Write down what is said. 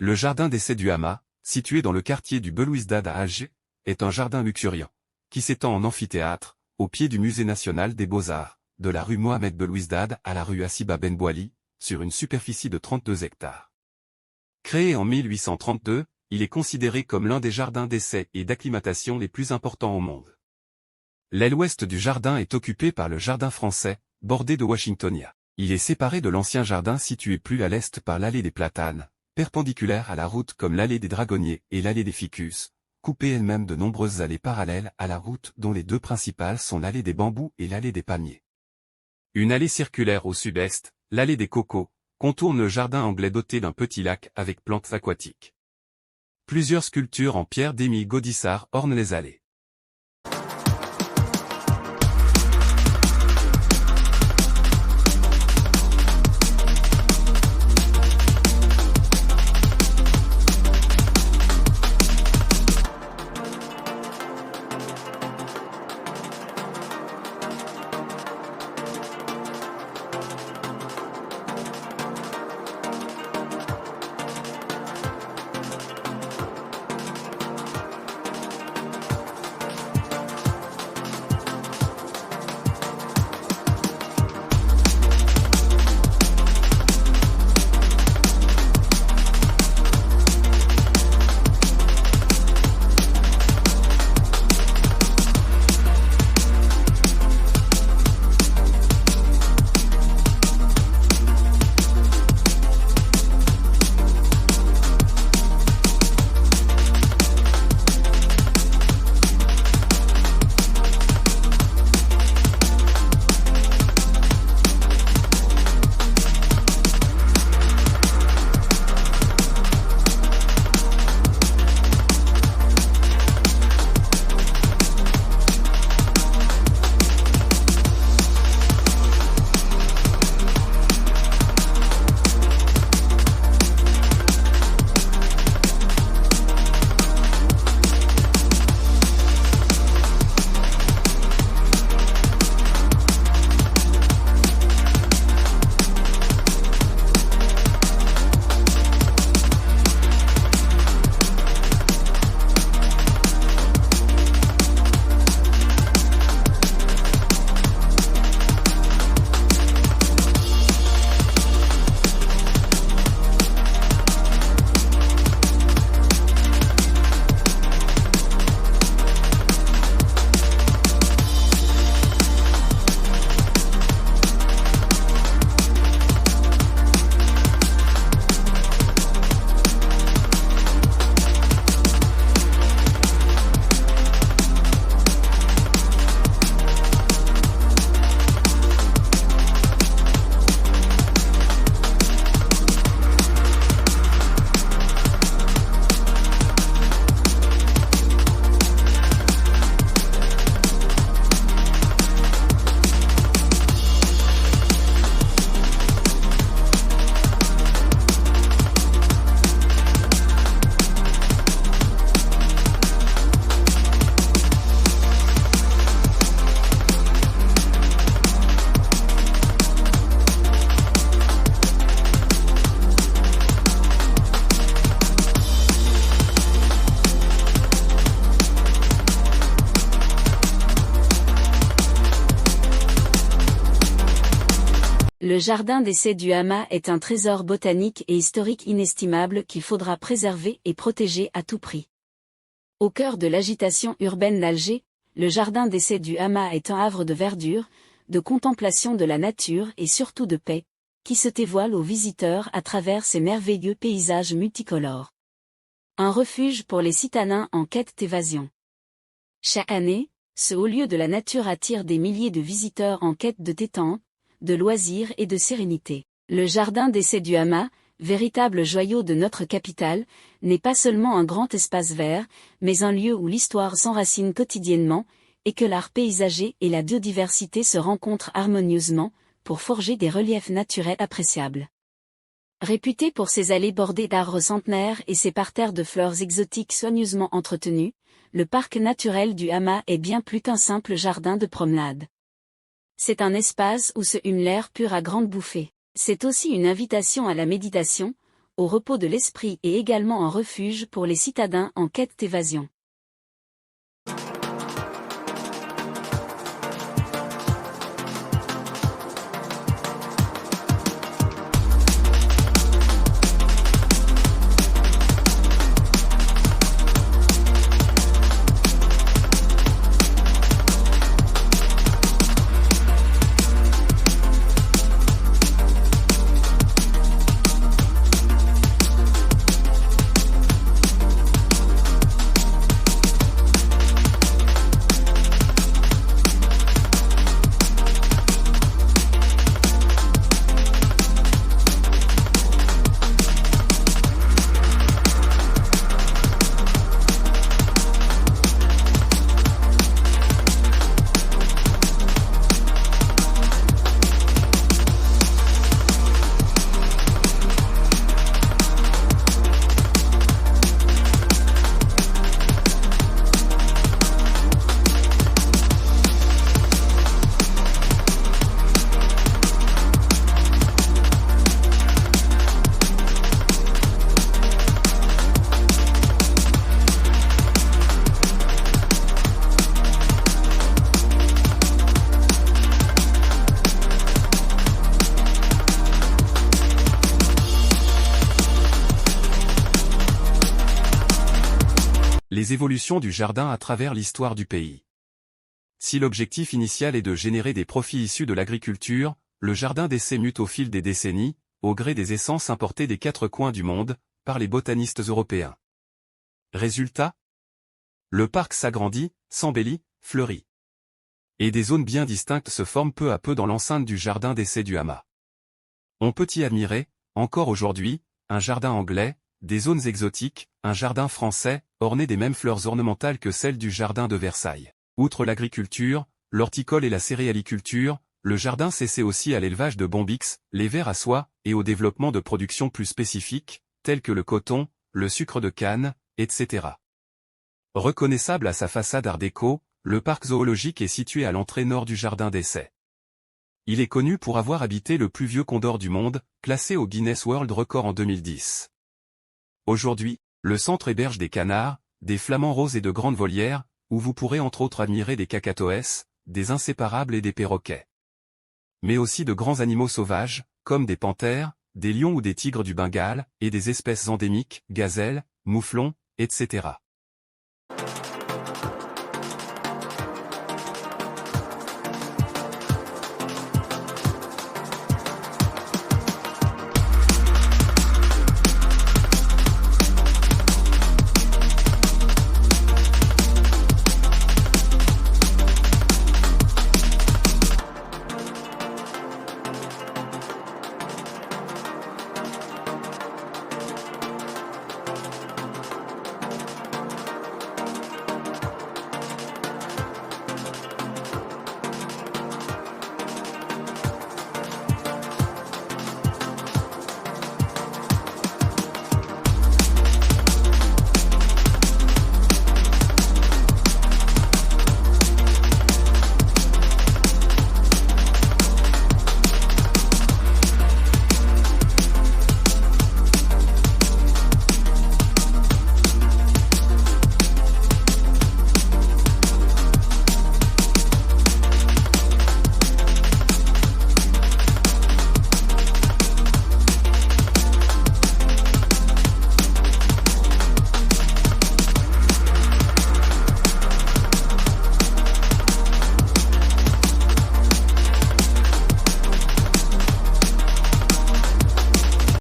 Le jardin d'essai du Hamas, situé dans le quartier du Belouizdad à Alger, est un jardin luxuriant, qui s'étend en amphithéâtre, au pied du Musée national des beaux-arts, de la rue Mohamed Belouizdad à la rue Hassiba Ben Bouali, sur une superficie de 32 hectares. Créé en 1832, il est considéré comme l'un des jardins d'essai et d'acclimatation les plus importants au monde. L'aile ouest du jardin est occupée par le jardin français, bordé de Washingtonia. Il est séparé de l'ancien jardin situé plus à l'est par l'allée des Platanes, perpendiculaire à la route comme l'allée des Dragonniers et l'allée des Ficus, coupée elle-même de nombreuses allées parallèles à la route dont les deux principales sont l'allée des Bambous et l'allée des Palmiers. Une allée circulaire au sud-est, l'allée des Cocos, contourne le jardin anglais doté d'un petit lac avec plantes aquatiques. Plusieurs sculptures en pierre d'Émile Gaudissart ornent les allées. Le jardin d'essai du Hamas est un trésor botanique et historique inestimable qu'il faudra préserver et protéger à tout prix. Au cœur de l'agitation urbaine d'Alger, le jardin d'essai du Hamas est un havre de verdure, de contemplation de la nature et surtout de paix, qui se dévoile aux visiteurs à travers ses merveilleux paysages multicolores. Un refuge pour les citadins en quête d'évasion. Chaque année, ce haut lieu de la nature attire des milliers de visiteurs en quête de détente, de loisirs et de sérénité. Le jardin d'essai du Hamas, véritable joyau de notre capitale, n'est pas seulement un grand espace vert, mais un lieu où l'histoire s'enracine quotidiennement, et que l'art paysager et la biodiversité se rencontrent harmonieusement, pour forger des reliefs naturels appréciables. Réputé pour ses allées bordées d'arbres centenaires et ses parterres de fleurs exotiques soigneusement entretenus, le parc naturel du Hamas est bien plus qu'un simple jardin de promenade. C'est un espace où se hume l'air pur à grandes bouffées. C'est aussi une invitation à la méditation, au repos de l'esprit et également un refuge pour les citadins en quête d'évasion. Les évolutions du jardin à travers l'histoire du pays. Si l'objectif initial est de générer des profits issus de l'agriculture, le jardin d'essai mute au fil des décennies, au gré des essences importées des quatre coins du monde, par les botanistes européens. Résultat ? Le parc s'agrandit, s'embellit, fleurit. Et des zones bien distinctes se forment peu à peu dans l'enceinte du jardin d'essai du Hamas. On peut y admirer, encore aujourd'hui, un jardin anglais, des zones exotiques, un jardin français, orné des mêmes fleurs ornementales que celles du jardin de Versailles. Outre l'agriculture, l'horticole et la céréaliculture, le jardin s'essaie aussi à l'élevage de bombix, les vers à soie, et au développement de productions plus spécifiques, telles que le coton, le sucre de canne, etc. Reconnaissable à sa façade art déco, le parc zoologique est situé à l'entrée nord du jardin d'essai. Il est connu pour avoir habité le plus vieux condor du monde, classé au Guinness World Record en 2010. Aujourd'hui, le centre héberge des canards, des flamants roses et de grandes volières, où vous pourrez entre autres admirer des cacatoès, des inséparables et des perroquets. Mais aussi de grands animaux sauvages, comme des panthères, des lions ou des tigres du Bengale, et des espèces endémiques, gazelles, mouflons, etc.